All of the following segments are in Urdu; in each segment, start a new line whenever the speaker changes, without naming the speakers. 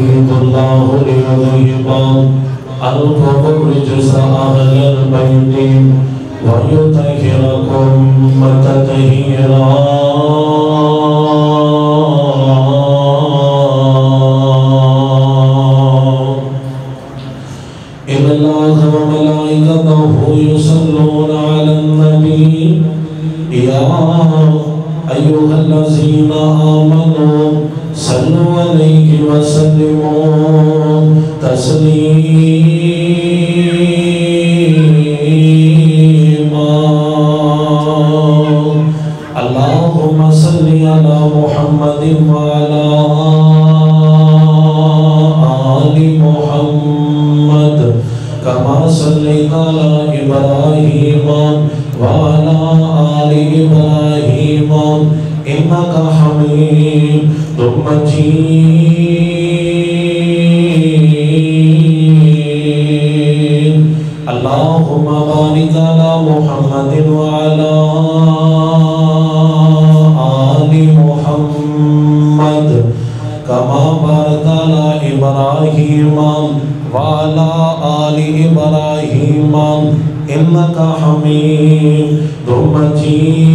الله ليذهب عنكم الرجس أهل البيت ويطهركم تطهيرا إن الله وملائكته يصلون على النبي يا أيها الذين آمنوا صلوا عليه وسلموا تسليما اللهم صل على محمد وعلى آل محمد كما صليت على إبراهيم وعلى آل إبراهيم إنك حميد مجيد اللهم بارك على محمد وعلى آل محمد كما باركت على إبراهيم وعلى آل إبراهيم إنك حميد مجيد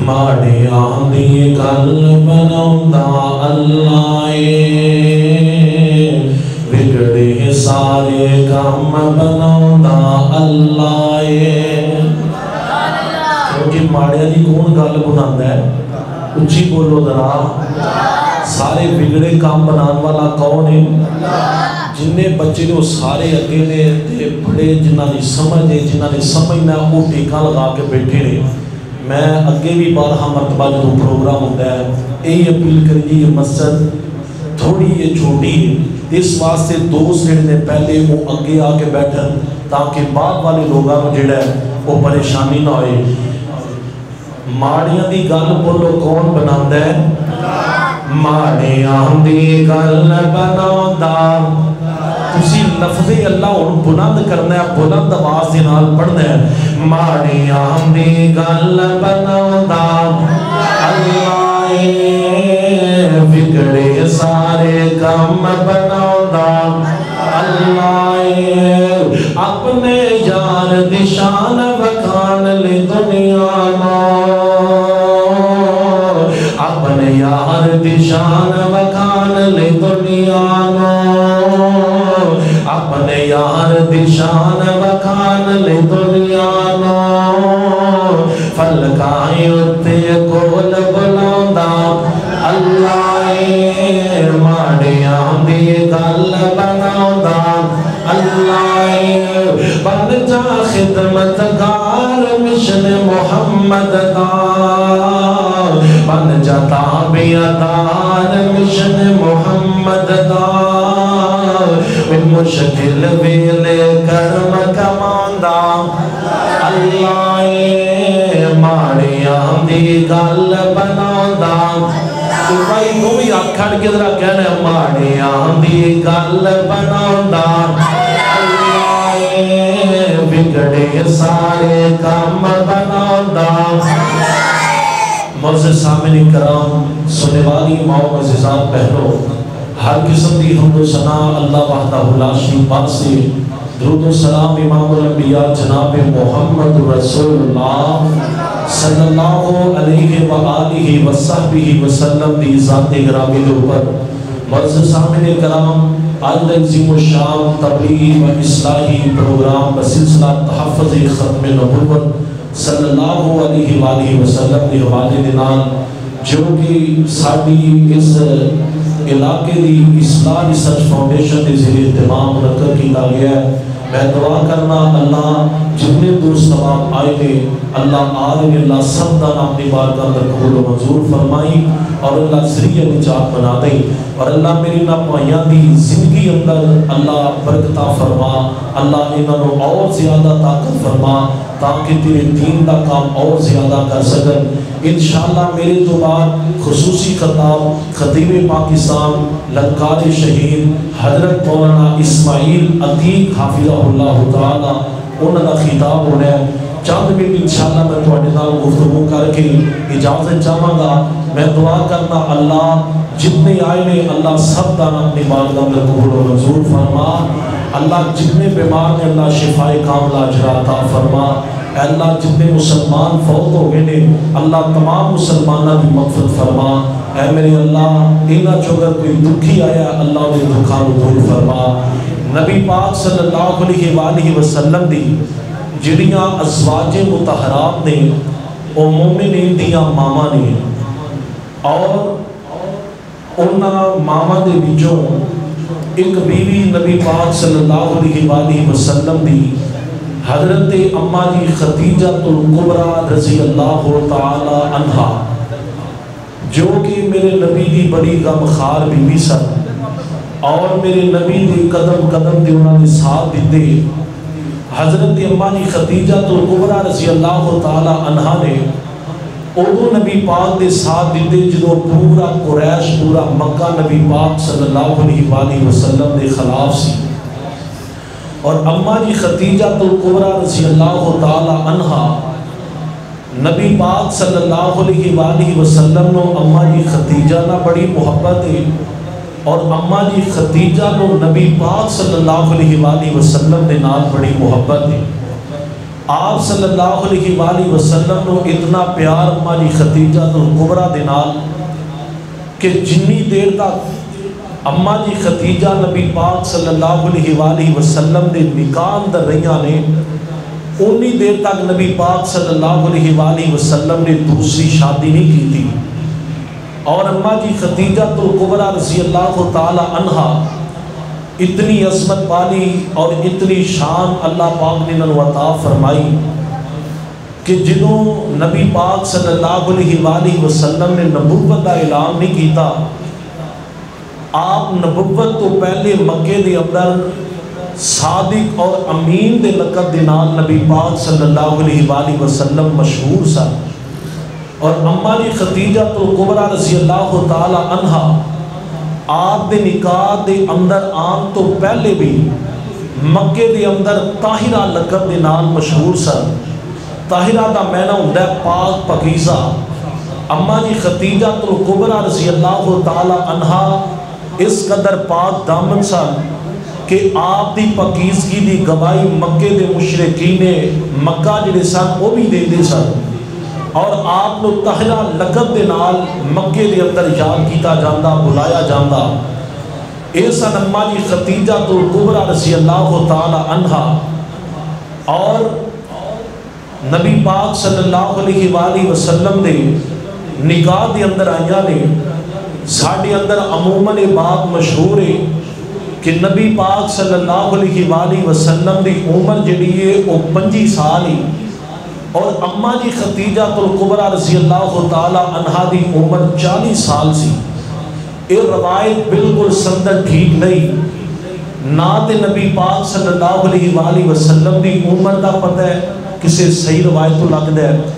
ماڑے آندھی کل بناؤندا اللہ بگڑے سارے کام بناؤندا اللہ کیونکہ ماڑے دی کون گل بناؤندا ہے اچھی بولو ذرا سارے بگڑے کام بنان والا کون ہے جننے بچے نے وہ سارے اگے نے بڑے جنہ دی سمجھ ہے جنہ دی سمجھنا وہ ٹیکا لگا کے بیٹھے نے میں اگے بھی بارہا مرتبہ جو پروگرام ہوتا ہے یہی اپیل کر دی کہ مسجد تھوڑی یہ چھوٹی ہے اس واسطے دو سیڑھ نے پہلے وہ اگے آ کے بیٹھن تاکہ بعد والے لوگاں کو جڑا ہے وہ پریشانی نہ ہوئے ماڑیاں دی گل بولو کون بناتا ہے ماڑیاں دی گل بناتا تسی لفظ اللہ اور بلند کرنا ہے بلند آواز دے نال پڑھنا ہے ماڑیاں دی گل بناتا اللہ بگڑے سارے کام بناتا اللہ اپنے یار دی شان بکھان لے دنیا نو اپنے یار دی شان بکھان لے دنیا نو اپنے یار دی شان بکھان لے دنیا نو فلکائیں اتے کول بلاؤندا اللہ ماڑیاں دی گل بناؤندا اللہ بن جا خدمتگار مشن محمد دا بن جا تابعدار مشن محمد دا مشکل ویلے کرم کماندا اللہ ماڑیاں دی گل بناؤندا بھائی تو بھی آکھڑ کے ذرا کہنا ہے ماڑیاں دی گل بناؤندا اللہ بگڑے سارے کام بناؤندا معزز سامعین کرام سننے والی ماؤں عزیزان بہنوں ہر قسم کی حمد و ثنا اللہ وحدہ لا شریک سے درود و سلام امام الانبیاء جناب محمد رسول اللہ صلی اللہ علیہ وآلہ وصحبہ وسلم دی ذات گرامی دے اوپر معزز سامعین کرام آج عظیم الشان تبلیغی و اصلاحی پروگرام بسلسلہ تحفظ ختم نبوت صلی اللہ علیہ وآلہ وسلم دی حوالے دے نال جو کہ ساڈی اس علاقے دی اصلاح ریسرچ فاؤنڈیشن دے ذریعے اہتمام منعقد کیا گیا ہے میں دعا کرنا اللہ جتنے دوست تمام آئے تھے اللہ عالم اللہ سب دا اپنی بارگاہ اندر قبول و منظور فرمائی اور اللہ ذریعہ نجات بنا دے اور اللہ میری ناپائیاں دی زندگی اندر اللہ برکتہ فرما اللہ انہوں اور زیادہ طاقت فرما تاکہ تیرے دین دا کام اور زیادہ کر سکن انشاءاللہ میرے تو بعد خصوصی خطاب خطیب پاکستان لنکار شہید حضرت مولانا اسماعیل عتیق حافظہ اللہ تعالی انہوں نے خطاب ہونا ہے چند منٹ انشاءاللہ میں تھوڑے نال گفتگو کر کے اجازت چاہوں گا. میں دعا کرنا اللہ جتنے آئے نے اللہ سب دانا اپنی بارگاہ میں قبول و منظور فرما. اللہ جتنے بیمار نے اللہ شفائے کاملہ اجر عطا فرما. اے اللہ جتنے مسلمان فوت ہو گئے نے اللہ تمام مسلمانوں کی مغفرت فرما. اے میرے اللہ انہاں چوں اگر کوئی دکھی آیا اللہ دے دکھاں نوں دور فرما. نبی پاک صلی اللہ علیہ وآلہ وسلم دی جڑیاں ازواج مطہرات نے او مومنین دیاں ماما نے اور انہاں ماما دے وچوں ایک بیوی نبی پاک صلی اللہ علیہ وآلہ وسلم دی حضرت اماں جی خدیجہ الکبریٰ رضی اللہ تعالی عنہا جو کہ میرے نبی دی بڑی غمخوار بیوی سن اور میرے نبی دی قدم قدم دی انہوں نے ساتھ دیتے. حضرت اماں جی خدیجہ الکبریٰ رضی اللہ تعالی عنہا نے ادو نبی پاک دے ساتھ دیتے جدو پورا قریش پورا مکہ نبی پاک صلی اللہ علیہ وآلہ وسلم دے خلاف سی. اور اماں جی خدیجہ الکبریٰ رضی اللہ تعالی عنہا نبی پاک صلی اللہ علیہ وآلہ وسلم نو اماں جی خدیجہ نہ بڑی محبت ہے اور اماں جی خدیجہ نو نبی پاک صلی اللہ علیہ وآلہ وسلم دے نال بڑی محبت ہے. آپ صلی اللہ علیہ وآلہ وسلم نو اتنا پیار اماں جی خدیجہ الکبریٰ دے نال کہ جنی دیر تک اماں جی خدیجہ نبی پاک صلی اللہ علیہ وآلہ وسلم دے نکاح اندر رہیاں نے انی دیر تک نبی پاک صلی اللہ علیہ وآلہ وسلم نے دوسری شادی نہیں کی تھی. اور اماں جی خدیجہ الکبریٰ رضی اللہ تعالی عنہا اتنی عظمت پالی اور اتنی شان اللہ پاک نے انہوں عطا فرمائی کہ جنہوں نبی پاک صلی اللہ علیہ وآلہ وسلم نے نبوت کا اعلان نہیں کیتا. آپ نبوت تو پہلے مکے دے اندر صادق اور امین دے لقب دے نال نبی پاک صلی اللہ علیہ وآلہ وسلم مشہور سن. اور اماں جی خدیجہ الکبریٰ رضی اللہ تعالی عنہا آپ دے نکاح دے اندر آن تو پہلے بھی مکے دے اندر طاہرہ لقب دے نال مشہور سن. طاہرہ دا معنی ہوندا ہے پاک پاکیزہ. اماں جی خدیجہ الکبریٰ رضی اللہ تعالی عنہا اس قدر پاک دامن سن کہ آپ دی پاکیزگی دی گواہی مکے دے مشرکین مکہ جڑے سن وہ بھی دیندے سن. اور آپ نو طاہرہ لقب دے نال مکے دے اندر یاد کیتا جاندا بلایا جاندا. اے سن اماں جی خدیجہ الکبریٰ رضی اللہ تعالی عنہا. اور نبی پاک صلی اللہ علیہ وآلہ وسلم دے نکاح دے اندر آئیاں نے ساڑھے اندر عموماً بات مشہور ہے کہ نبی پاک صلی اللہ علیہ وآلہ وسلم دی عمر جڑی ہے وہ 25 سال ہی اور اماں جی خدیجہ الکبریٰ رضی اللہ تعالی عنہا دی عمر 40 سال سی. یہ روایت بالکل سندر ٹھیک نہیں. نہ تے نبی پاک صلی اللہ علیہ وآلہ وسلم دی عمر دا پتہ ہے کسے صحیح روایت تو لگتا ہے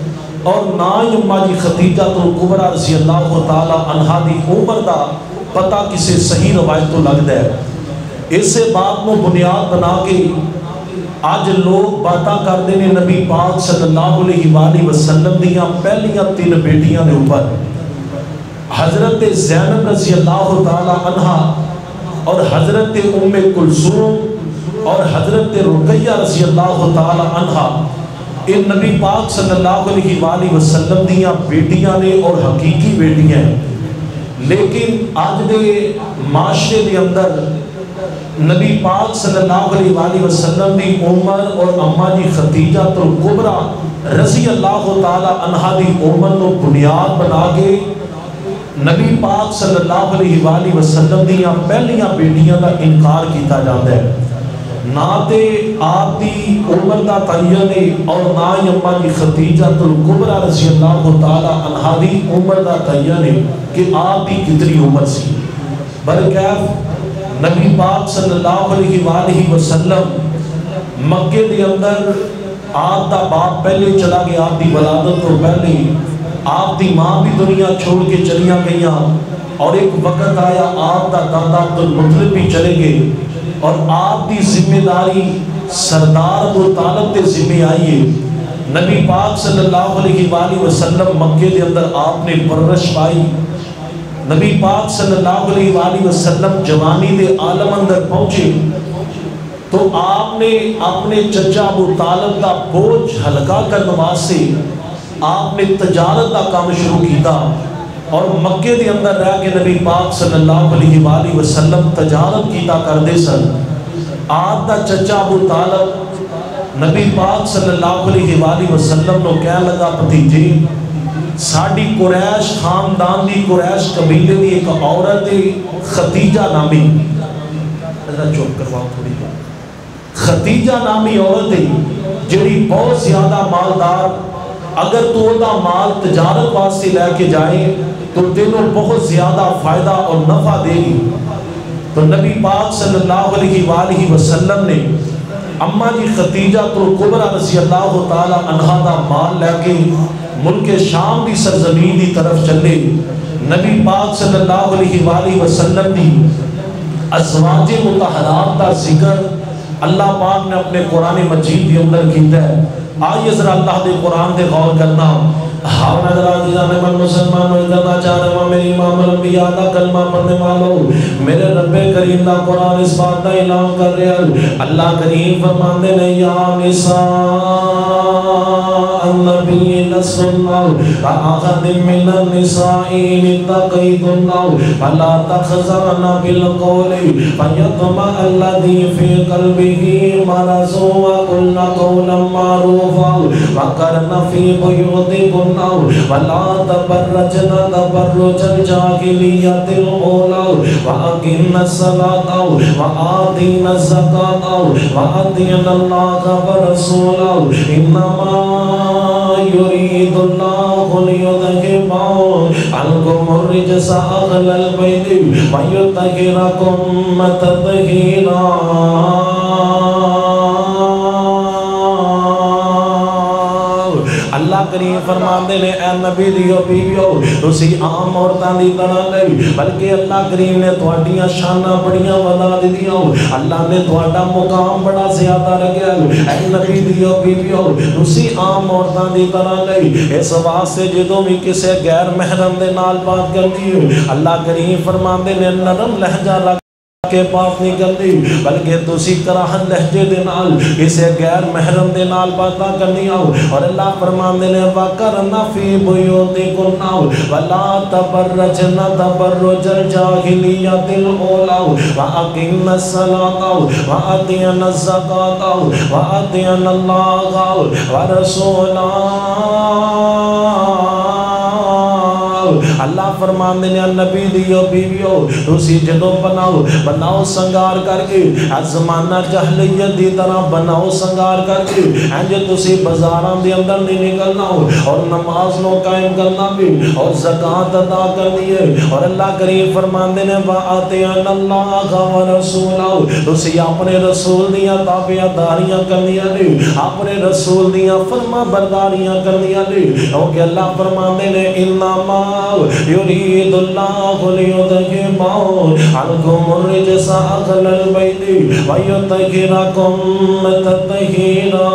اور نہ ہی اماں جی خدیجہ الکبریٰ رضی اللہ تعالی عنہا دی عمر دا پتہ کسے صحیح روایت تو لگتا ہے. اسے بات کو بنیاد بنا کے آج لوگ باتاں کرتے ہیں نبی پاک صلی اللہ علیہ وآلہ وسلم دیاں پہلیاں 3 بیٹیاں دے اوپر حضرت زینب رضی اللہ تعالی عنہا اور حضرت ام کلثوم اور حضرت رقیہ رضی اللہ تعالی عنہا. یہ نبی پاک صلی اللہ علیہ وآلہ وسلم دیاں بیٹیاں نے اور حقیقی بیٹیاں ہیں. لیکن آج دے معاشرے دے اندر نبی پاک صلی اللہ علیہ وآلہ وسلم دی عمر اور اماں جی خدیجہ الکبریٰ رضی اللہ تعالی عنہا دی عمر کو بنیاد بنا کے نبی پاک صلی اللہ علیہ وآلہ وسلم دیاں پہلیاں بیٹیاں دا انکار کیتا جاتا ہے. نہ تے آپ دی عمر دا تعین ہے اور نہ ہی اماں جی خدیجہ الکبریٰ رضی اللہ تعالی عنہا دی عمر دا تعین ہے کہ آپ دی کتنی عمر سی. بلکہ نبی پاک صلی اللہ علیہ وآلہ وسلم مکے دے اندر آپ دا باپ پہلے چلا گیا. آپ دی ولادت تو پہلے آپ دی ماں بھی دنیا چھوڑ کے چلیاں گئیاں اور ایک وقت آیا آپ دا دادا عبدالمطلب بھی چلے گئے اور آپ دی ذمہ داری سردار ابو طالب تے ذمہ آئیے. نبی پاک صلی اللہ علیہ وآلہ وسلم مکے دے اندر آپ نے پرورش پائی. نبی پاک صلی اللہ علیہ وآلہ وسلم جوانی دے عالم اندر پہنچے تو آپ نے اپنے چچا ابو طالب دا بوجھ ہلکا کرنے واسطے آپ نے تجارت دا کام شروع کیتا اور مکے دے اندر رہ کے نبی پاک صلی اللہ علیہ وآلہ وسلم تجارت کیتا کردے سن. آپ دا چچا ابو طالب نبی پاک صلی اللہ علیہ وآلہ وسلم نو کہنے لگا بھتیجے ساڈی قریش خاندان دی قریش قبیلے دی ایک عورت ختیجہ نامی چوپ کرواؤ تھوڑی ختیجہ نامی عورت ہے جڑی بہت زیادہ مالدار اگر تو دا مال تجارت واسطے لے کے جائے تو تینوں بہت زیادہ فائدہ اور نفع دے گی. تو نبی پاک صلی اللہ علیہ وآلہ وسلم نے اماں جی ختیجہ کبریٰ رضی اللہ تعالی عنہا دا مال لے کے ملک شام دی سرزمین دی طرف چلے. نبی پاک صلی اللہ علیہ وآلہ وسلم دی ازواج مطہرات دا ذکر اللہ پاک نے اپنے قرآن مجید کے اندر کیتا ہے. آئیے ذرا اللہ دے قرآن دے غور کرنا. ہاں نظر آتی جانے من مسلمان ہوئی کرنا چاہنے ماں میری امام الانبیاء دا کلمہ پڑھنے والوں میرے رب کریم دا قرآن اس بات دا اعلان کر رہے ہیں. اللہ کریم فرماندے نے یا نساء النبی لستن کأحد من النساء ان اتقیتن فلا تخضعن بالقول فیطمع الذی فی قلبہ مرض وقلن قولا معروفا وقرن فی بیوتکن ولا تبرجن تبرج الجاہلیۃ الاولی واقمن الصلاۃ وآتین الزکاۃ وأطیعن اللہ ورسولہ انما يريد الله ليذهب عنكم الرجس أهل البيت ويطهركم تطهيرا. اللہ کریم فرماندے نے اے نبی دیو بیویو تسی عام عورتاں دی طرح نہیں بلکہ اللہ کریم نے تہاڈیاں شاناں بڑیاں ودا دتیاں. اللہ نے تہاڈا مقام بڑا زیادہ رکھیا. اے نبی دیو بیویو تسی عام عورتاں دی طرح نہیں. اس واسطے جدوں بھی کسے غیر محرم دے نال بات کرتی ہے اللہ کریم فرماندے نے نرم لہجہ رکھ کے بات نہیں کرتی بلکہ تسی کراہن لہجے دے نال اسے غیر محرم دے نال باتاں کرنی آؤ. اور اللہ فرماندے نے وَقَرْنَ فِي بُيُوتِكُنَّ وَلَا تَبَرَّجْنَ تَبَرُّجَ الْجَاهِلِيَّةِ الْأُولَىٰ وَأَقِمْنَ الصَّلَاةَ وَآتِينَ الزَّكَاةَ وَأَطِعْنَ اللَّهَ وَرَسُولَهُ. اللہ فرماندے نے نبی دیو بیویو تسی جدوں بناؤ سنگار کر کے زمانہ جہلیت دی طرح بناؤ سنگار کر کے انج تسی بازاراں دے اندر نہیں نکلنا اور نماز نو قائم کرنا بھی اور زکات ادا کرنی ہے. اور اللہ کریم فرماندے نے وَآتِيَنَ اللَّهَ وَرَسُولَهُ تسی اپنے رسول دیاں تابعداریاں کرنیاں نے اپنے رسول دیاں فرما برداریاں کرنیاں نے. کیونکہ اللہ فرماندے نے انما يريد الله ليذهب عنكم الرجس أهل البيت ويطهركم تطهيرا.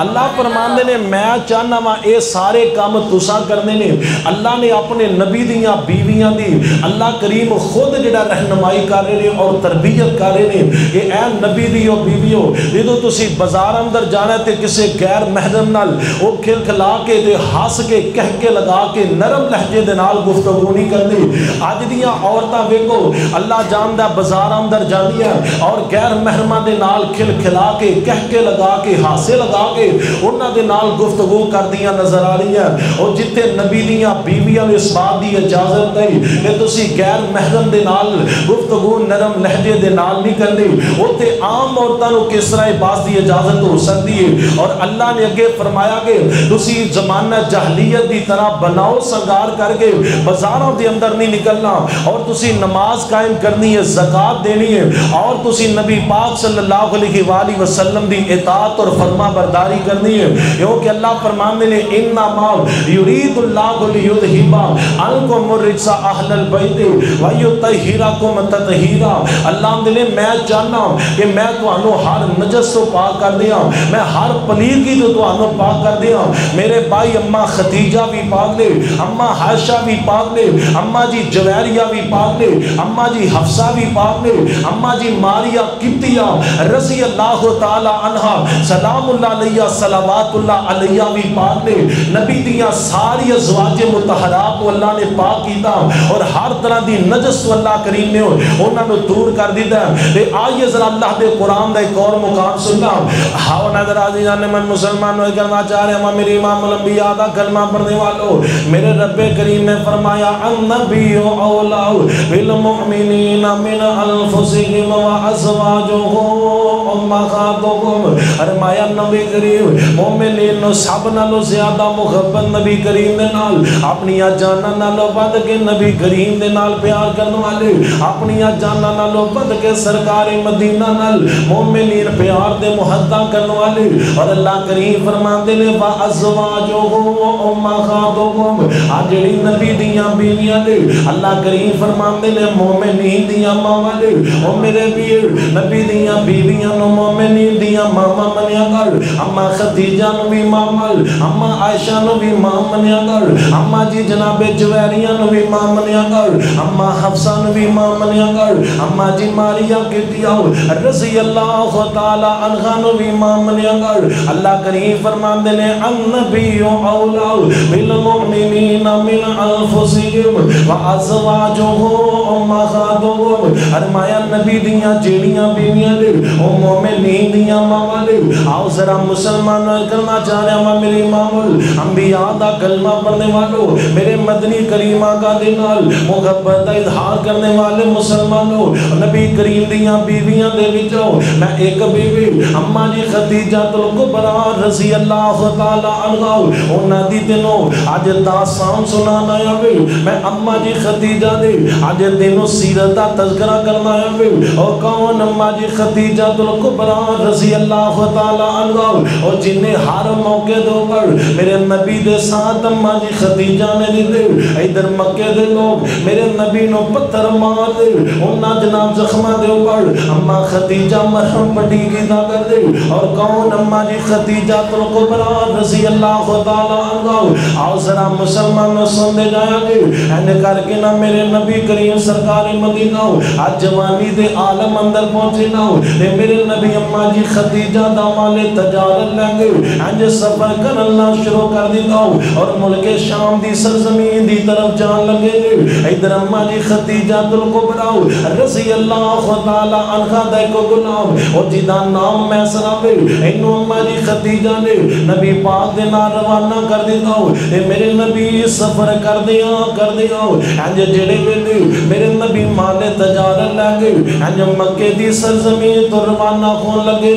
اللہ فرماندے نے میں چاہنا وا اے سارے کام تساں کرنے نے. اللہ نے اپنے نبی دیاں بیویاں دی اللہ کریم خود جڑا رہنمائی کر رہے نے اور تربیت کر رہے نے کہ اے نبی دیو بیویو جدوں تسی بازار اندر جانا تے کسے غیر محرم نال او کھل کھلا کے تے ہس کے کہہ کے لگا کے نرم لہجے دے نال گفتگو نہیں کرنی. اج دیاں عورتاں ویکھو اللہ جاندا بازار اندر جاندیاں اور غیر محرماں دے نال کھل کھلا کے کہہ کے لگا کے ہاسے لگا کے انہاں دے نال گفتگو کردیاں نظر آ رہی ہیں. اور جتھے نبی دیاں بیویاں نے اس بات دی اجازت نہیں کہ تسی غیر محرم دے نال گفتگو نرم لہجے دے نال نہیں کرنی اوتھے عام عورتاں نو کس طرح باس دی اجازت ہو سکتی ہے. اور اللہ نے اگے فرمایا کہ تسی زمانہ جہلیت دی طرح بناؤ سنگار کر کے بازاراں دے اندر نہیں نکلنا اور تسی نماز قائم کرنی ہے زکات دینی ہے اور تسی نبی پاک صلی اللہ علیہ وآلہ وسلم دی اطاعت اور فرما برداری کرنی کر دی ہے، کیونکہ اللہ فرمانے نے انما یرید اللہ لیذھب عنکم الرجس اہل البیت ویطہرکم تطہیرا۔ اللہ نے میں چاہنا کہ میں تانوں ہر نجس تو پاک کر دیا، میں ہر پلیدگی تو تانوں پاک کر دیا۔ میرے بھائی اماں خدیجہ بھی پاک نے، اماں عائشہ بھی پاک نے، اماں جی جویریہ بھی پاک نے، اماں جی حفصہ بھی پاک نے، اماں جی ماریہ قبطیہ رضی اللہ تعالی عنہ سلام اللہ علیہ صلوات اللہ علیہ بھی پاک نے۔ نبی دیاں ساری ازواج مطہرات کو اللہ نے پاک کیتا اور ہر طرح دی نجس تو اللہ کریم نے انہاں نو دور کر دیتا ہے۔ تے آئیے ذرا اللہ دے قرآن دا ایک اور مقام سننا۔ ہاں نظر عزیزان من مسلمان ہوئے کرنا چاہ رہے ہیں، میری امام الانبیاء دا کلمہ پڑھنے والوں، میرے رب کریم نے فرمایا النبی اولا بالمؤمنین من انفسہم وازواجہم امہاتہم۔ فرمایا نبی کریم مومنین نو سب نالوں زیادہ محبت نبی کریم دے نال، اپنی جاناں نالوں ود کے نبی کریم دے نال پیار کرنے والے، اپنی جاناں نالوں ود کے سرکار مدینہ نال مومنین پیار دے محبت کرنے والے۔ اور اللہ کریم فرماندے نے وازواجہم امہاتہم، آ جڑی نبی دیاں بیویاں نے اللہ کریم فرماندے نے مومنین دیاں ماواں نے، او میرے پیر نبی دیاں بیویاں نو مومنین دیاں ماواں منیا کر۔ اماں خدیجہ نو بھی ماں من، اماں عائشہ نو بھی ماں منیا کر، اماں جی جناب جویریہ نو بھی ماں منیا کر، اماں حفصہ نو بھی ماں منیا کر، اماں جی ماریہ قبطیہ رضی اللہ تعالی عنہا نو بھی ماں منیا کر۔ اللہ کریم فرماندے نے النبی اولا بالمؤمنین من انفسہم وازواجہم امہاتہم۔ فرمایا نبی دیاں جیڑیاں بیویاں نے او مومنین دیاں ماواں نے۔ آؤ ذرا مسلمان کرنا چاہ رہے ہیں، میرے امام الانبیاء دا کلمہ پڑھنے والوں، میرے مدنی کریم آقا دے نال محبت دا اظہار کرنے والے مسلمانوں، نبی کریم دیاں بیویاں دے وچوں میں ایک بیوی اماں جی خدیجہ الکبریٰ رضی اللہ تعالی عنہا انہاں دی دنوں اج داستان سنانا آوے۔ میں اماں جی خدیجہ دے اج دنوں سیرت دا تذکرہ کرنا آوے۔ اور کون اماں جی خدیجہ الکبریٰ رضی اللہ تعالی عنہا اور جنہیں ہر موقع دے اوپر میرے نبی دے ساتھ اماں جی خدیجہ نے دیتے۔ ادھر مکے دے لوگ میرے نبی نو پتھر مار دے، انہاں جناب زخمہ دے اوپر اماں خدیجہ مرہم پٹی کی دا کر دے۔ اور کون اماں جی خدیجہ الکبریٰ رضی اللہ تعالی عنہا۔ آؤ ذرا مسلمانوں سن دے جایا گے این کر کے نہ میرے نبی کریم سرکار مدینہ آج جوانی دے عالم اندر پہنچے نہ اے میرے نبی اماں جی خدیجہ دا مال تجارت لے گئے، انج سفر کر اللہ شروع کر دیتا اور ملک شام دی سرزمین دی طرف جان لگے گئے۔ ادھر اماں جی خدیجہ الکبریٰ رضی اللہ تعالی عنہا دا ایک غلام اور جدا نام میسر آوے، اینو اماں جی خدیجہ نے نبی پاک دے نال روانہ کر دیتا اے میرے نبی سفر کر دیا انج جڑے ویلے میرے نبی مال تجارت لے گئے، انج مکے دی سرزمین تو روانہ ہون لگے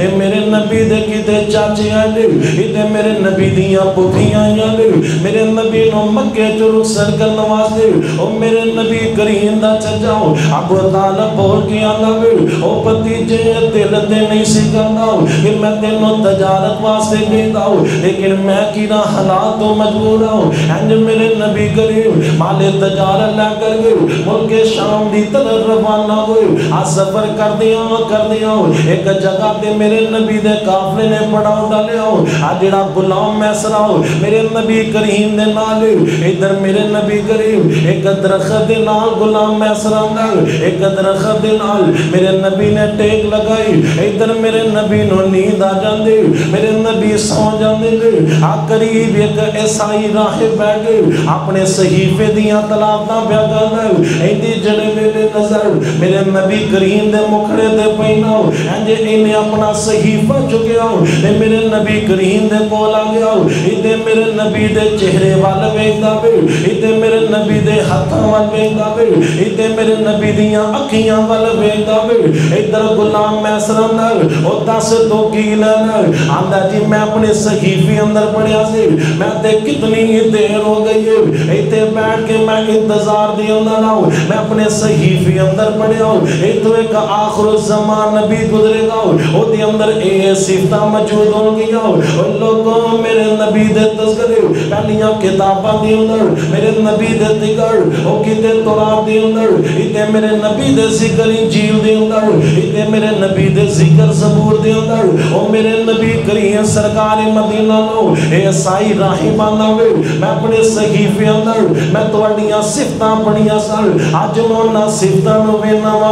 اے میرے نبی دے کیتے چاچے آئے، ادھے میرے نبی دیاں پوپھیاں آئے، میرے نبی نو مکے جو رخصت کرنے واسطے او میرے نبی کریم دا چچاؤ ابو طالب بول کے آنا وے او بھتیجے دل دے نہیں سی کرنا کہ میں تینوں تجارت واسطے بھیجدا ہوں، لیکن میں کی نہ حالات تو مجبور ہوں۔ انج میرے نبی کریم مال تجارت لے کر گئے، ملک شام دی طرف روانہ ہوئے۔ آ سفر کر دیا ایک جگہ تے میرے نبی دے قافلے نے پڑاؤ ڈالیا، آ جڑا غلام میسرا میرے نبی کریم دے نال، ادھر میرے نبی کریم ایک درخت دے نال غلام میسرا نال ایک درخت دے نال میرے نبی نے ٹیک لگائی، ادھر میرے نبی نو نیند آ جاندے، میرے نبی سو جاندے نے۔ آ قریب ایک عیسائی راہب بیٹھ گئے، اپنے صحیفے دیاں تلاوتاں پیا کردا ہے، ایندی جڑے ویلے نظر میرے نبی کریم دے مکھڑے تے پینا، انج انہیں اپنا صحیفہ چکیا تے میرے نبی کریم دے کول آ گیا، ادھر میرے نبی دے چہرے وال ویکھدا وے، ادھر میرے نبی دے ہاتھاں وال ویکھدا وے، ادھر میرے نبی دیاں اکھیاں وال ویکھدا وے۔ ادھر غلام میسر نال او دس تو کی لینا، آندا جی میں اپنے صحیفے اندر پڑھیا سی، میں تے کتنی دیر ہو گئی ہے ایتھے بیٹھ کے میں انتظار دی اندر ہوں، میں اپنے صحیفے اندر پڑھیا ہوں، ایتھے ایک آخر الزمان نبی نبی گزرے گا او دے اندر اے صفتہ موجود ہوں گی او لوگوں میرے نبی دے تذکرے پہلیاں کتاباں دے اندر میرے نبی دے ذکر او کتے تورات دے اندر اتے میرے نبی دے ذکر انجیل دے اندر اتے میرے نبی دے ذکر زبور دے اندر او میرے نبی کریم سرکار مدینہ نو اے سائی راہبانہ وے میں اپنے صحیفے اندر میں تواڈیاں صفتاں پڑھیاں سن اج میں صفتاں نو وینا وا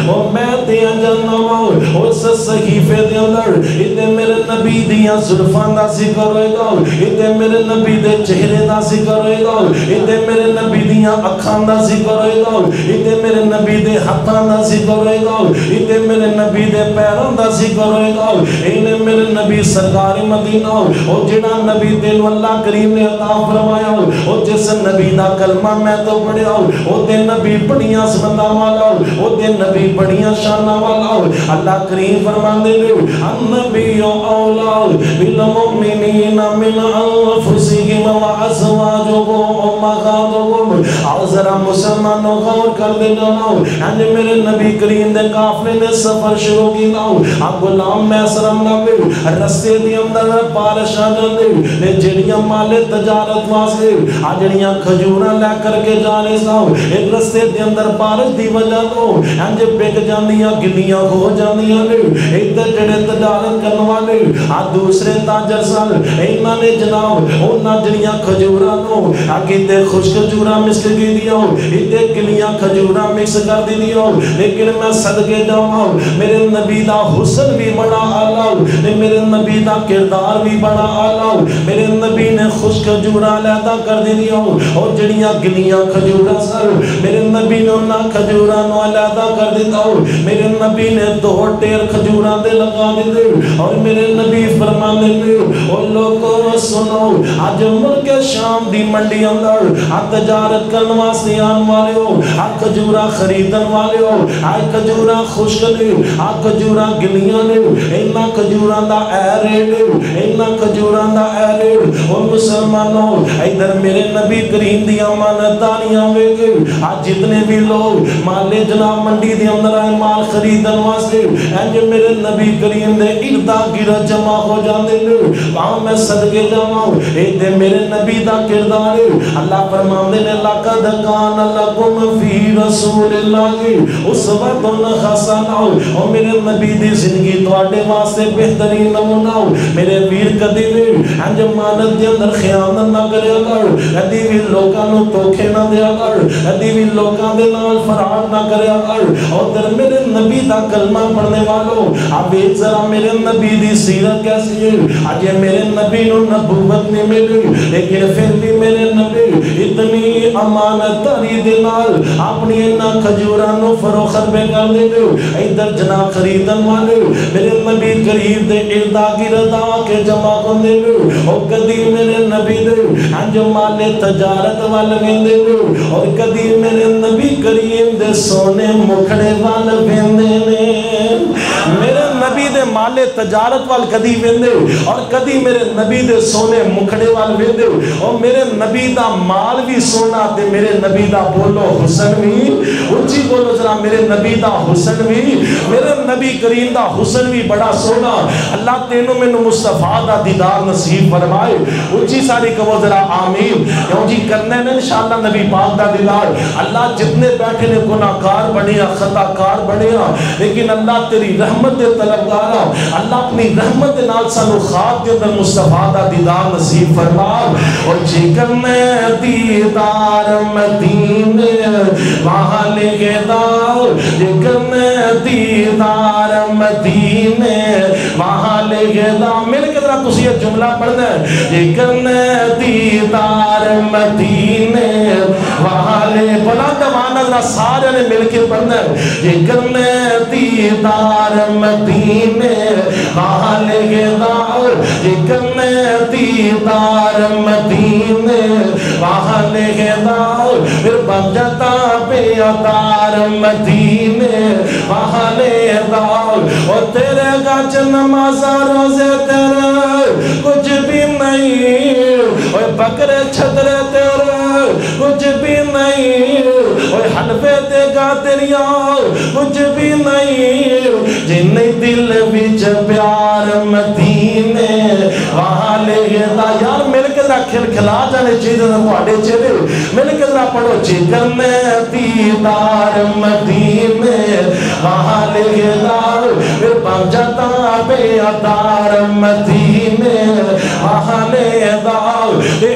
او میں تے جاننا وا اس صحیفے دے اندر اتے میرے نبی دیاں زلفاں دا ذکر ہوئے گا اتے میرے نبی دے چہرے دا ذکر ہوئے گا اتے میرے نبی دیاں اکھاں دا ذکر ہوئے گا اتے میرے نبی دے ہاتھاں دا ذکر ہوئے گا اتے میرے نبی دے پیراں دا ذکر ہوئے گا اینے میرے نبی سرکار مدینہ او جڑا نبی تینو اللہ کریم نے عطا فرمایا او جس نبی دا کلمہ میں تو پڑھیا او تے نبی بڑیاں سبنداں والا او تے نبی بڑیاں شاناں والا اللہ کریم فرماندے نے النبی اولا بالمؤمنین من انفسہم وازواجہم امہاتہم اور ذرا مسلمانوں غور کر دے جاؤ انج میرے نبی کریم دے قافلے نے سفر شروع کیتا اب غلام محسرم نبی رستے دی اندر بارش آ جاندے تے جڑیاں مال تجارت واسطے آ جڑیاں کھجوراں لے کر کے جانے سا ایک رستے دے اندر بارش دی وجہ تو انج بک جاندیاں گلیاں ہو جاندیاں نے ادھر جڑے تجارت کرن والے آ دوسرے تاجر سن انہاں نے جناب انہاں جڑیاں کھجوراں نو اگے تے خشک کھجوراں مکس کی دیو ادھر گلیاں کھجوراں مکس کر دی دیو لیکن میں صدقے جاواں میرے نبی دا حسن بھی بڑا اعلی تے میرے نبی دا کردار بھی بڑا اعلی میرے نبی نے خشک کھجوراں علیحدہ کر دی دیو اور جڑیاں گلیاں کھجوراں سن میرے نبی نے انہاں کھجوراں نو علیحدہ کر دیتا میرے نبی نے دو ٹیر کھجوراں دے لگا دیتے اور میرے نبی فرمانے نے او لوگوں سنو آج ملک شام دی منڈی اندر آ تجارت کرن واسطے آن والے ہو آ کھجوراں خریدن والے ہو آ کھجوراں خشک نے آ کھجوراں گلیاں نے انہاں کھجوراں دا اے ریٹ انہاں کھجوراں دا اے ریٹ او مسلمانوں ادھر میرے نبی کریم دی امانتداریاں ویکھے آ جتنے بھی لوگ مالے جناب منڈی دی اندر آئے مال خریدن واسطے انج میرے نبی کریم دے اردا گرد جمع ہو جاندے نے وہاں میں صدقے جاواں اے تے میرے نبی دا کردار اللہ فرماندے نے لقد کان لکم فی رسول اللہ اسوۃ حسنہ او میرے نبی دی زندگی تواڈے واسطے بہترین نمونہ میرے ویر کدی وی انج مانت دے اندر خیانت نہ کریا کر کدی وی لوکاں نو دھوکے نہ دیا کر کدی وی لوکاں دے نال فراڈ نہ کریا کر اور در میرے نبی دا کلمہ پڑھنے والوں اب ایک ذرا میرے نبی دی سیرت کیسی ہے آج میرے نبی نو نبوت نہیں ملی لیکن پھر بھی میرے نبی اتنی امانت داری دے نال اپنی انہاں کھجوراں نو فروخت بے کر دے ادھر جناب خریدن والے میرے نبی قریب دے اردا گرد آ کے جمع کر دے اور کدی میرے نبی دے انج مال تجارت وال ویندے اور کدی میرے نبی کریم دے سونے مکھڑے وال ویندے نے میرے نبی دے مال تجارت وال کدی ویندے اور کدی میرے نبی دے سونے مکھڑے وال ویندے اور میرے نبی دا مال بھی سونا تے میرے نبی دا بولو حسن بھی اونچی بولو ذرا میرے نبی دا حسن بھی میرے نبی کریم دا حسن بھی بڑا سونا اللہ تینوں میں مصطفیٰ دا دیدار نصیب فرمائے اونچی ساری کہو ذرا آمین کیوں جی کرنے نے انشاءاللہ نبی پاک دا دیدار اللہ جتنے بیٹھے نے گناہگار بنیا خطا کار بنیا لیکن اللہ تیری رحمت دے طلبگارا اللہ اپنی رحمت دے نال سانو خواب دے اندر مصطفیٰ دا دیدار نصیب فرما اور جی کرنے دیدار مدینے وہاں لے گے دار جی کرنے دیدار مدینے وہاں لے گے دار میرے کے طرح تسی یہ جملہ پڑھنا ہے جی کرنے دیدار مدینے وہاں لے بلا دوانا ذرا سارے نے مل کے پڑھنا ہے جی کرنے دیدار مدینے وہاں لے گے دار جی کرنے دیدار مدینے وہاں لے گے دار پھر بن جاتا پہ اتار مدینے وہاں لے دار اور تیرے گاچ نمازہ روزے تیرے کچھ بھی نہیں اور بکرے چھترے تیرے کچھ بھی نہیں اور حلفے دے گا تیریاں کچھ بھی نہیں جی جن دل وچ پیار مدینے والے دا یار مل کے ذرا کھلکھلا جانے چیزیں تھوڑے چہرے مل کے ذرا پڑھو جگر میں دیدار مدینے والے دا پھر بن جاتا بے ادار مدینے والے دا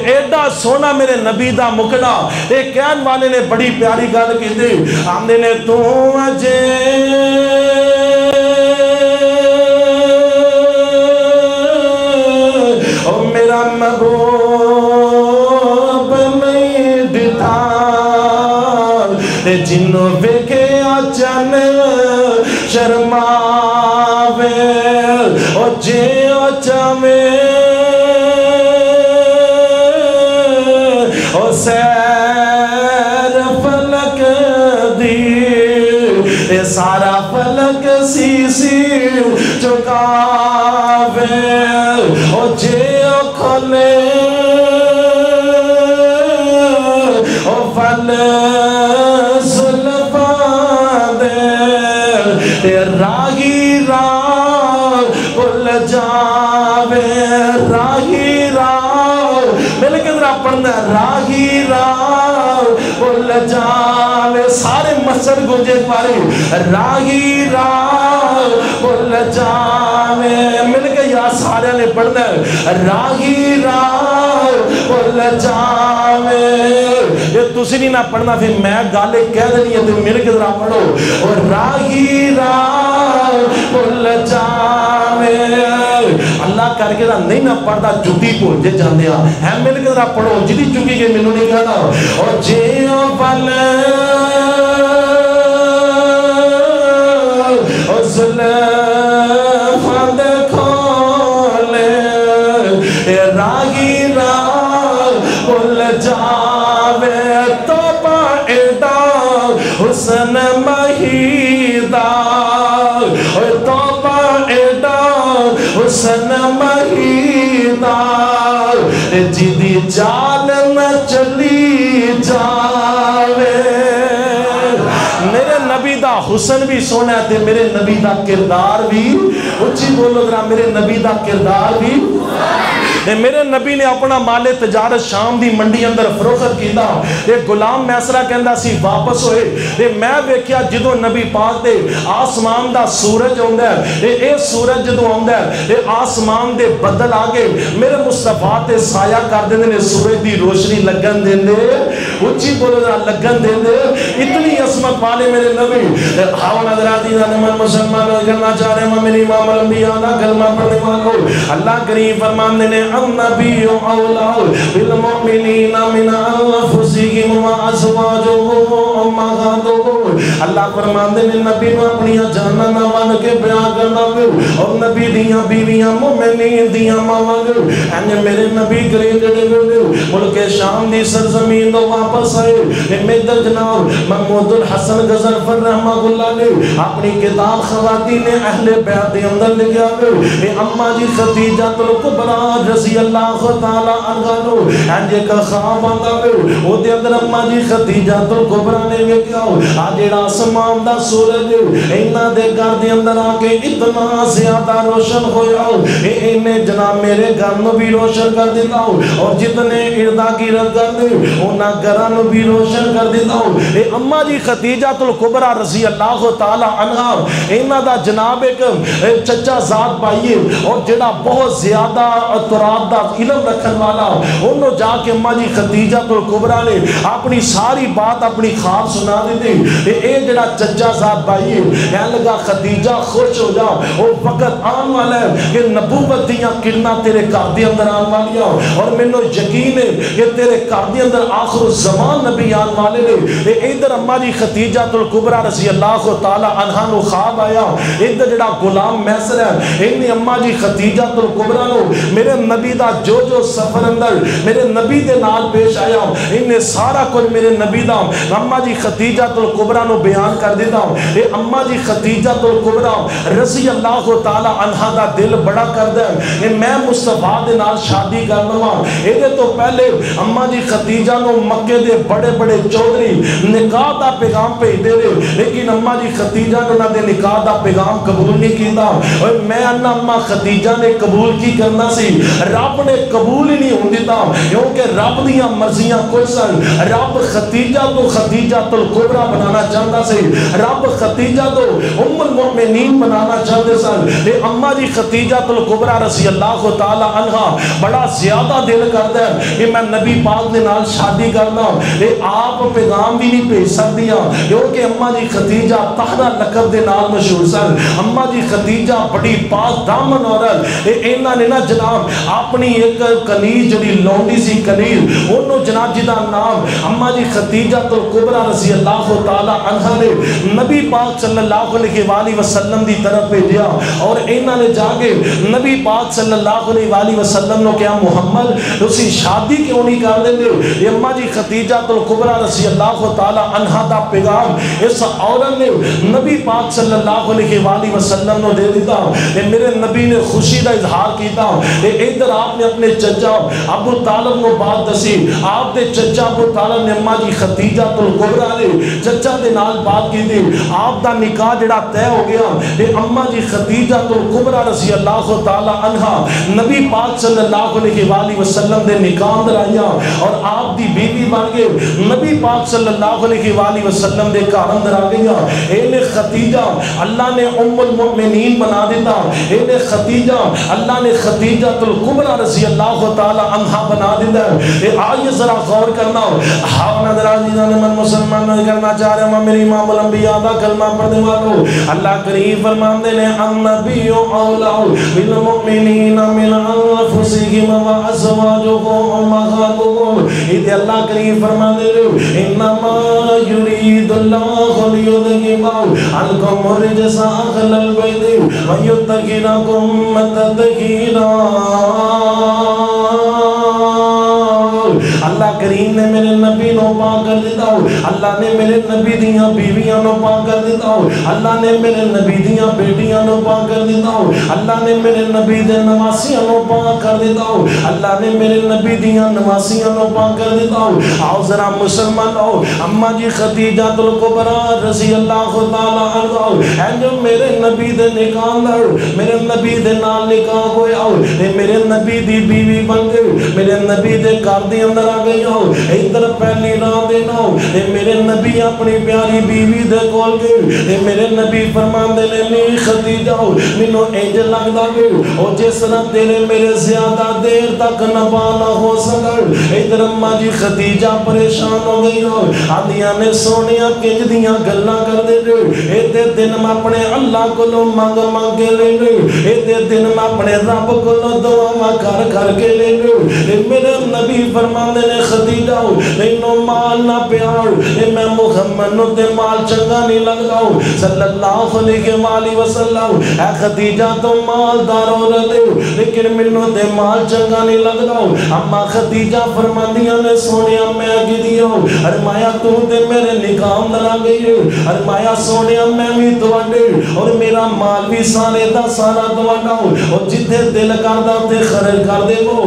ایڈا سونا میرے نبی دا مکنا ایک کہن والے نے بڑی پیاری گل کی تھی آمدے نے تو اجے او میرا محبوب نہیں دیتا جنوں ویکھے اچن شرماوے او جے اچاوے او سیر فلک دی سارا فلک سی چکاوے او جے کھلے او فل سلفا دے راہی راہ بھول جاوے راہی راہ مل کے ذرا پڑھنا راہی راہ بھول جاوے سارے مسجد گونجے پارے راہی راہ بھول جاوے مل کے یا سارے نے پڑھنا راہی راہ بھول جاوے یہ تسی نہیں نہ پڑھنا پھر میں گالے کہہ دینی ہے تو مل کے ذرا پڑھو اور راہی راہ بھول جاوے اللہ کر کے نہیں نہ پڑھتا جتی بھول جے جاندے ہیں ہے مل کے ذرا پڑھو جدی چکی کے مینوں نہیں کہنا اور جیو پل اور زلفاں دے کھولے راہی راہ بھول جاوے توبہ ایڈا حسن مہیدہ توبہ ایڈا حسن مہیدہ جدی جال نہ چلی جاوے میرے نبی دا حسن بھی سونا ہے میرے نبی دا کردار بھی اچھی بولو ذرا میرے نبی دا کردار بھی میرے نبی نے اپنا مال تجارت شام دی منڈی اندر فروخت کیتا ایک غلام میسرہ کہندا سی واپس ہوئے میں ویکھیا جدوں نبی پاک دے آسمان دا سورج ہوندا ہے اے سورج جدوں ہوندا ہے اے آسمان دے بدل آگے میرے مصطفیٰ تے سایہ کر دیندے نے سورج دی روشنی لگن دیندے اچھی بولو ذرا لگن دیندے اتنی عظمت والے میرے نبی ہاں حضرات من مسلمان کرنا چاہ رہے ہیں میری امام الانبیاء دا کلمہ پڑھنے والوں اللہ کریم فرماندے نے النبی اولا بالمؤمنین من انفسهم وازواجهم امہاتهم اللہ فرماندے نے نبی نو اپنی جاناں نہ مان کے بیان کرنا اور نبی دیاں بیویاں مومنین دیاں ماواں انج میرے نبی کریم جڑے ملک شام دی سرزمین تو واپس آئے میدر جناب محمود الحسن غضنفر رحمہ اللہ نے اپنی کتاب خواتین اہل بیت دے اندر لکھا اے اماں جی خدیجہ الکبریٰ رضی اللہ تعالی عنہا نو انج کا خواب آندا او دے اندر اماں جی خدیجہ الکبریٰ نے ویکھیا آ جڑا آسمان دا سورج انہاں دے گھر دے اندر آ کے اتنا زیادہ روشن ہویا اینے جناب میرے گھر نو بھی روشن کر دیتا اور جتنے اردا گرد کردے انہاں گھراں نو بھی روشن کر دیتا اے اماں جی خدیجہ الکبریٰ رضی اللہ تعالی عنہا انہاں دا جناب ایک چچا ذات بھائی اور جڑا بہت زیادہ تراب دا علم رکھن والا انہوں جا کے اماں جی خدیجہ الکبریٰ نے اپنی ساری بات اپنی خواب سنا دی تھی اے جڑا چچا ذات بھائی کہنے لگا خدیجہ خوش ہو جا وہ وقت آن والا ہے کہ نبوت دیاں کرنا تیرے گھر دے اندر آن والی اور مینوں یقین ہے کہ تیرے گھر دے اندر آخر الزمان نبی آن والے نے ادھر اماں جی خدیجہ الکبریٰ رضی اللہ تعالی عنہا نو خواب آیا ادھر جڑا غلام میسر ہے انہیں اماں جی خدیجہ الکبریٰ نو میرے نبی دا جو سفر اندر میرے نبی دے نال پیش آیا انہیں سارا کچھ میرے نبی دا اماں جی خدیجہ الکبریٰ نو بیان کر دیتا ہوں. اے اما جی خدیجہ الکبریٰ رضی اللہ تعالی عنہا دا دل بڑا کردا ہے کہ میں مصطفیٰ دے نال شادی کرنا وا. اے تو پہلے اما جی خدیجہ نو مکے دے بڑے بڑے چودھری نکاح دا پیغام بھیج دے رہے, لیکن اما جی خدیجہ نے انہاں دے نکاح دا پیغام قبول نہیں کیتا. اور میں انا اما خدیجہ نے قبول کی کرنا سی, رب نے قبول ہی نہیں ہون دیتا کیونکہ رب دیاں مرضیاں کوئی سن. رب خدیجہ تو خدیجہ الکبریٰ بنانا چاہتا سی, رب خدیجہ تو ام المؤمنین بنانا چاہتے سن. اے اما جی خدیجہ الکبریٰ رضی اللہ تعالی عنہا بڑا زیادہ دل کرتا ہے کہ میں نبی پاک دے نال شادی کرنا. اے آپ پیغام بھی نہیں بھیج سکدیاں کیونکہ اما جی خدیجہ طاہرہ لقب دے نال مشہور سن. اما جی خدیجہ بڑی پاک دامن عورت, انہاں نے نا جناب اپنی ایک کنیز جڑی لونڈی سی کنیز انہوں جناب جدا نام اما جی خدیجہ الکبریٰ رضی اللہ تعالی عنہا نے نبی پاک صلی اللہ علیہ وآلہ وسلم دی طرف بھیجیا اور انہاں نے جا کے نبی پاک صلی اللہ علیہ وآلہ وسلم نے کہا محمد تسی شادی کیوں نہیں کر دے؟ اما جی خدیجہ الکبریٰ رضی اللہ تعالی عنہا دا پیغام اس عورت نے نبی پاک صلی اللہ علیہ وآلہ وسلم نے دے دیتا. میرے نبی نے خوشی دا اظہار کیتا. ادھر آپ نے اپنے چچا ابو طالب کو بات دسی, آپ دے چچا ابو طالب نے اما جی خدیجہ الکبریٰ نے چچا دے نال بات کی تھی. آپ دا نکاح جڑا طے ہو گیا. اما جی خدیجہ الکبریٰ رضی اللہ تعالی عنہا نبی پاک صلی اللہ علیہ وآلہ وسلم دے نکاح اندر آئیا اور آپ دی بیوی بن گئے. نبی پاک صلی اللہ علیہ وآلہ وسلم دے گھر اندر آ گیا. اے خدیجہ اللہ نے ام المؤمنین بنا دیتا. اے خدیجہ اللہ نے خدیجہ الکبریٰ رضی اللہ تعالی عنہا بنا دیتا ہے. آئیے ذرا غور کرنا. ہاں نظر آجیزان من مسلمان نہیں کرنا چاہ رہے ہیں میری امام الانبیاء دا کلمہ پڑھنے والوں. اللہ کریم فرمان دے نے النبی اولا بالمؤمنین من انفسہم وازواجہم امہاتہم. یہ اللہ کریم فرمان دے رہے انما یرید اللہ لیذہب عنکم الرجس اہل البیت ویطہرکم تطہیرا. اللہ کریم نے میرے نبی نو پاک کر دیتا ہو, اللہ نے میرے نبی دیاں بیویاں نو پاک کر دیتا ہو, اللہ نے میرے نبی دیاں بیٹیاں نو پاک کر دیتا ہو, اللہ نے میرے نبی دے نواسیاں نو پاک کر دیتا ہو, اللہ نے میرے نبی دیاں نواسیاں نو پاک کر دیتا ہو. آؤ ذرا مسلمان ہو. اما جی خدیجہ الکبریٰ رضی اللہ تعالی عنہا اے جو میرے نبی دے نکاح اندر میرے نبی دے نال نکاح ہویا ہو, میرے نبی دی بیوی بن گئے, میرے نبی دے گھر دے اندر آ گئی ہو. ادھر پہلی رات دینا ہو میرے نبی اپنی پیاری بیوی دے کول گئے. میرے نبی فرمان دے نے خدیجہ مینوں انج لگدا گے او جس طرح تیرے میرے زیادہ دیر تک نبا نہ ہو سکن. ادھر اما جی خدیجہ پریشان ہو گئی ہو, آدیاں نے سونیاں کنج دیاں گلاں کر دے رہے. اے دن میں اپنے اللہ کولوں منگ منگ کے لے رہے, اے دن میں اپنے رب کولوں دعاواں کر کر کے لے رہے. میرے نبی فرمان دے نے خدیجہ تینوں مال نہ پیار, میں محمد نو تے مال چنگا نہیں لگدا صلی اللہ علیہ وآلہ وسلم. اے خدیجہ تو مالدار عورت ہے لیکن مینوں تے مال چنگا نہیں لگدا. اما خدیجہ فرماندیاں نے سونیا میں گدیاں فرمایا تو تے میرے نکاح اندر آ گئی ہے, فرمایا سونیا میں بھی تواڈے اور میرا مال بھی سارے دا سارا تواڈا اور جتھے دل کردا تے خرچ کر دے وہ.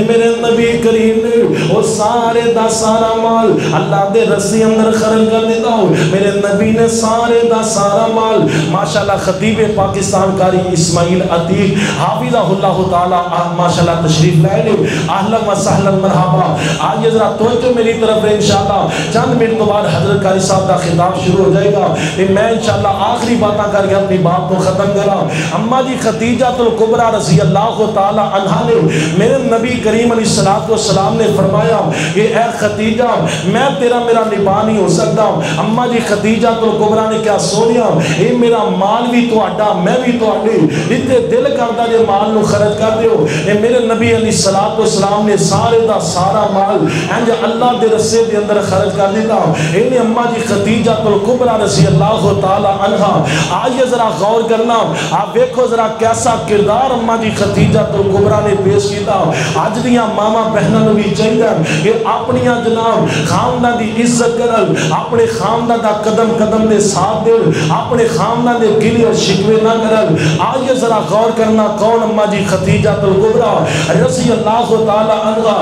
میرے نبی کریم نے وہ سارے دا سارا مال اللہ دے رسی اندر خرچ کر دیتا ہوں. میرے نبی نے سارے دا سارا مال ماشاءاللہ خطیب پاکستان کاری اسماعیل عتیق حافظہ اللہ تعالی ماشاءاللہ تشریف لائے لے. اہلا و سہلا مرحبا. آئیے ذرا توجہ میری طرف ہے. انشاءاللہ چند منٹ بعد حضرت قاری صاحب دا خطاب شروع ہو جائے گا. میں انشاءاللہ آخری باتاں کر کے اپنی بات کو ختم کرا. اما جی خدیجہ الکبریٰ رضی اللہ تعالی عنہا نے میرے نبی کریم علیہ السلام نے فرمایا کہ اے خدیجہ میں تیرا میرا نباہ نہیں ہو سکتا. اما جی خدیجہ الکبریٰ نے کیا سونیا اے میرا مال بھی تہاڈا میں بھی تہاڈی, جتنے دل کردا جے مال نو خرچ کر دیو. اے میرے نبی علیہ السلام نے سارے دا سارا مال انج اللہ دے رسے دے اندر خرچ کر دیتا. اے اما جی خدیجہ الکبریٰ رضی اللہ تعالی عنہا. آئیے ذرا غور کرنا, آپ دیکھو ذرا کیسا کردار اما جی خدیجہ الکبریٰ نے پیش کیتا. اج دیاں ماما بہناں نوں بھی چاہیے کہ اپنی جناب خاندان دی عزت کرن, کرن اپنے خاندان دا قدم قدم دے ساتھ دے اپنے خاندان دے گلی اور شکوے نہ کرن آئیے ذرا غور کرنا کون اماں جی خدیجہ الکبریٰ رضی اللہ تعالی عنہ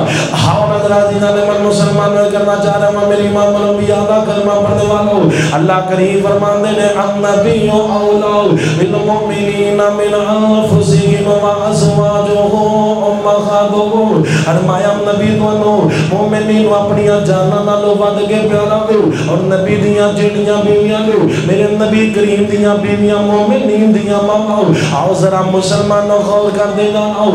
ہاؤ نظرات دینا نے من مسلمان میں کرنا چاہ رہا ہوں میری امام الانبیاء دا کلمہ پڑھنے والوں اللہ کریم فرمان دے نے النبی اولا بالمؤمنین من انفسهم وازواجهم امہاتهم فرمایا نبی دونوں مومنین اپنی جاناں نالوں ود کے پیارا لو اور نبی دیاں جڑیاں بیویاں لو میرے نبی کریم دیاں بیویاں مومنین دیاں ماں آؤ ذرا مسلمانوں غور کر دے گا آؤ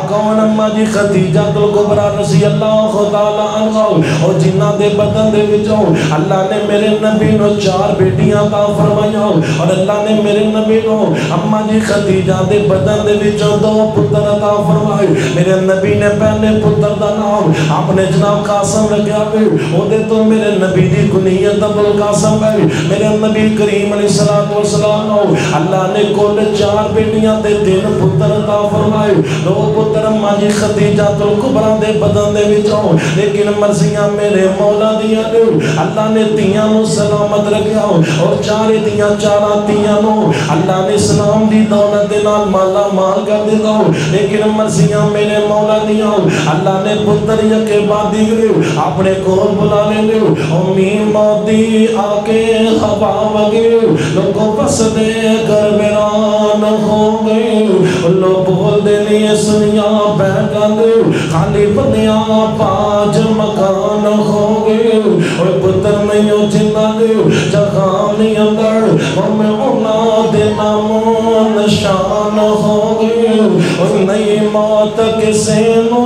کون اماں جی خدیجہ الکبریٰ رضی اللہ تعالی عنہ اور جنہ دے بدن دے وچوں اللہ نے میرے نبی نو 4 بیٹیاں عطا فرمائیاں اور اللہ نے میرے نبی نو اماں جی خدیجہ دے بدن دے وچوں 2 پتر عطا فرمائے میرے نبی نے پہلے پتر دا نام اپنے جناب قاسم رکھا ہے او دے تو میرے نبی دی کنیت ابو القاسم ہے میرے نبی کریم علیہ السلام اللہ نے کل 4 بیٹیاں تے 3 پتر عطا فرمائے 2 پتر اماں جی خدیجہ الکبریٰ دے بدن دے وچوں لیکن مرضیاں میرے مولا دیاں نے اللہ نے تیاں نو سلامت رکھیا اور 4 دیاں 4 تیاں نو اللہ نے اسلام دی دولت دے نال مالا مال کر دیتا لیکن مرضیاں میرے مولا دیاں اللہ نے پتر یکے بعد دیگرے اپنے کول بلا لے لے امی موتی آکے خبا وگے لوگوں پس دے کر بیران ہو گئے لوگ بول دے لیے سنیا بیٹھا دے خالی بنیاں 5 مکان ہو گئے اور پتر نہیں ہو جنہ دے جہاں نہیں اندر اور میں اونا دے نامو نشان ہو گئے اور نئی موت کسے نو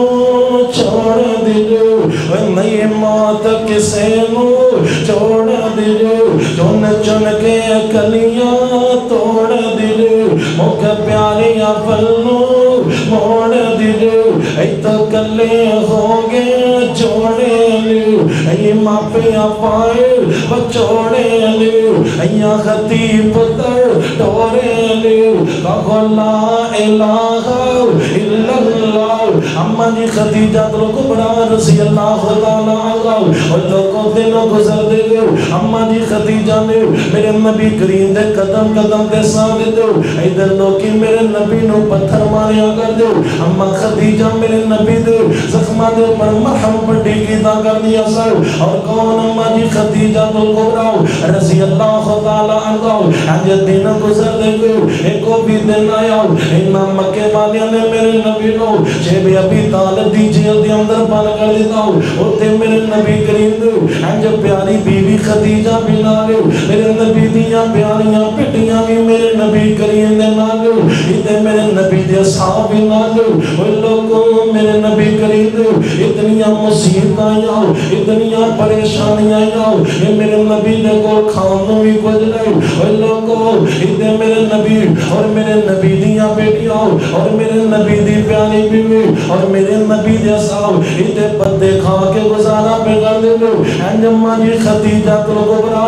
چھوڑ دیجو اور نئی موت کسے نو چھوڑ دیجو چن چن کے کلیاں توڑ دیجو موقع پیاری پلو موڑ دیجو ایتو کلے ہو گئے جوڑے لیو ای ماپے پائے بچوڑے لیو ای خطیب پتر ٹورے لیو کہو لا الہ الا اللہ اماں جی خدیجہ الکبریٰ رضی اللہ تعالی عنہ اور لوگوں دنوں گزر دے گئے اماں جی خدیجہ نے میرے نبی کریم دے قدم قدم دے سامنے دے ادھر لوگی میرے نبی نو پتھر ماریا کر دے اماں خدیجہ میرے نبی دے زخمہ دے پر مرحم پٹی کیتا کر دیا سر اور کون اماں جی خدیجہ الکبریٰ رضی اللہ تعالی عنہ آج دن گزر دے گئے ایکو بھی دن آیا اینا مکے والیاں نے میرے نبی نو جے بھی ابھی طالب دی جیل دی اندر بن کر دیتا ہوں اور تے میرے نبی کریم دے آج پیاری بیوی خدیجہ بھی نہ لے میرے نبی دیاں پیاریاں پٹیاں بھی میرے نبی کریم دے نہ لے ادھے میرے نبی دے صاحب بھی نہ لے اور لوگوں میرے نبی کریم دے اتنیاں مصیبت آئیاں اتنیاں پریشانیاں آئیاں یہ میرے نبی دے کو کھانوں بھی کچھ نہیں اور لوگوں ادھے میرے نبی اور میرے نبی دیاں بیٹیاں اور میرے نبی دی پیاری بیوی اور میرے نبی دے صاحب ادھے پتے کھا کے گزارا پہ کر دے لو انجمہ جی خدیجہ الکبریٰ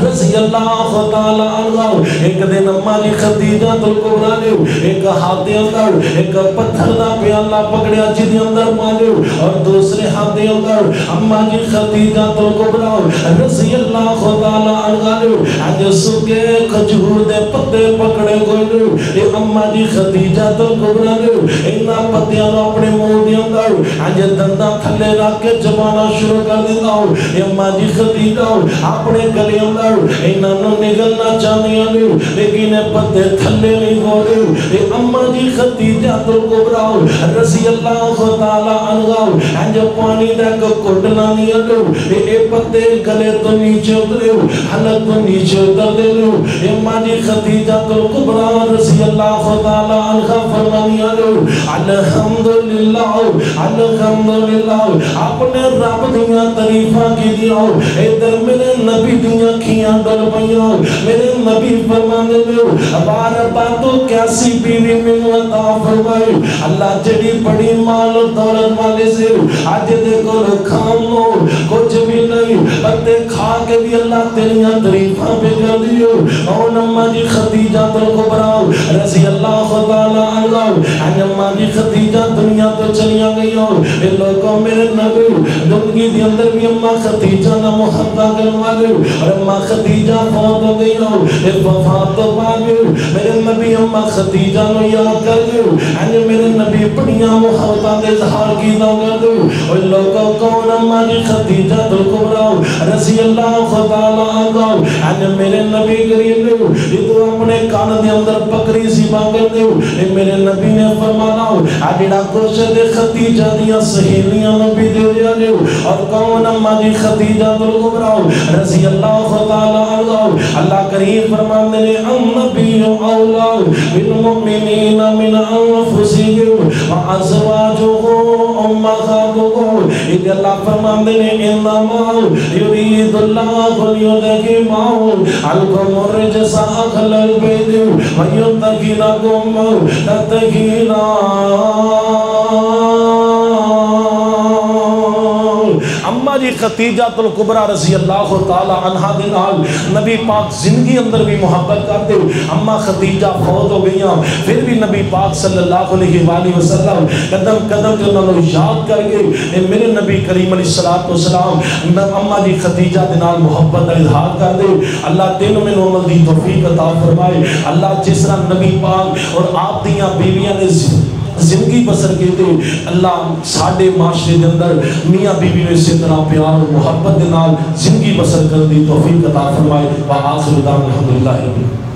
رضی اللہ تعالی عنہ ایک دن اماں جی خدیجہ الکبریٰ نے ایک ہاتھ دے اندر ایک پتھر دا پیالہ پکڑیا جی دے اندر مالے اور دوسرے ہاتھ دے اندر اماں جی خدیجہ الکبریٰ رضی اللہ تعالی عنہ نے آج سکے کھجور دے پتے پکڑے گئے یہ اماں جی خدیجہ الکبریٰ نے اینا پتیاں اپنے منہ دے اندر آج دندہ تھلے رکھ کے چبانا شروع کر دیتا ہوں یہ اماں جی خدیجہ اپنے گلے انہوں نے نگلنا چاہنیاں نہیں لیکن پتے تھلے نہیں ہو رہے اے اماں جی خدیجہ الکبریٰ رضی اللہ تعالی عنہ انج پانی دے کو کڈنا نہیں لو اے پتے گلے تو نیچے اترے حلق تو نیچے اتر دے لو اے اماں جی خدیجہ الکبریٰ رضی اللہ تعالی عنہ فرمانیاں لو الحمدللہ الحمدللہ اپنے رب دیاں تعریفاں کی دیاں ادھر میرے نبی دیاں کھیاں ڈر پائیاں میرے نبی فرمانے لے بار باتوں کیسی بیوی میں عطا فرمائے اللہ جڑی بڑی مال و دولت والے سے آج دیکھو رکھام لو کچھ بھی نہیں پتے کھا کے بھی اللہ تیریاں تعریفاں پہ کر دیو اور اماں جی خدیجہ الکبریٰ رضی اللہ تعالی عنہ اماں جی خدیجہ دنیا تو چلیاں گئی ہوں اے لوگوں میرے نبی زندگی دی اندر بھی اما خدیجہ نہ محبت کروا گئے اور اما خدیجہ فوت ہو گئی ہوں اے وفات تو پا گئے میرے نبی اما خدیجہ نو یاد کر گئے اینجے میرے نبی بڑیاں محبتاں دے اظہار کیتا کر دے اے لوگوں کون اما جی خدیجہ الکبریٰ رضی اللہ تعالیٰ عنہ اینجے میرے نبی کریم دے یہ تو اپنے کان دے اندر بکری سی مانگر دے اے میرے نبی نے فرمانا آجڑا کوشد خدیجہ دیا سہیلیاں نبی دے دیا دے اور کون اما جی خدیجہ الکبریٰ رضی اللہ تعالیٰ عنہ اللہ کریم فرمانے نے النبی اولا بالمؤمنین من انفسهم وازواجه امهاتهم اذ اللہ فرمانے نے انما يريد الله ليذهب عنكم الرجس اهل البيت ويطهركم تطهيرا اما جی خدیجہ الکبریٰ رضی اللہ تعالی عنہ دے نال نبی پاک زندگی اندر بھی محبت کرتے اما خدیجہ فوت ہو گئیاں پھر بھی نبی پاک صلی اللہ علیہ وآلہ وسلم قدم قدم کے انہوں نے یاد کر گئے میرے نبی کریم علیہ السلام اما جی خدیجہ دے نال محبت کا اظہار کر دے اللہ تینوں میں عمل دی توفیق عطا فرمائے اللہ جس طرح نبی پاک اور آپ دیاں بیویاں نے زندگی بسر کیتے اللہ ساڑھے معاشرے دے اندر میاں بیوی نے اسی طرح پیار اور محبت دے نال زندگی بسر کر دی توفیق عطا فرمائے وآخر دعوانا الحمدللہ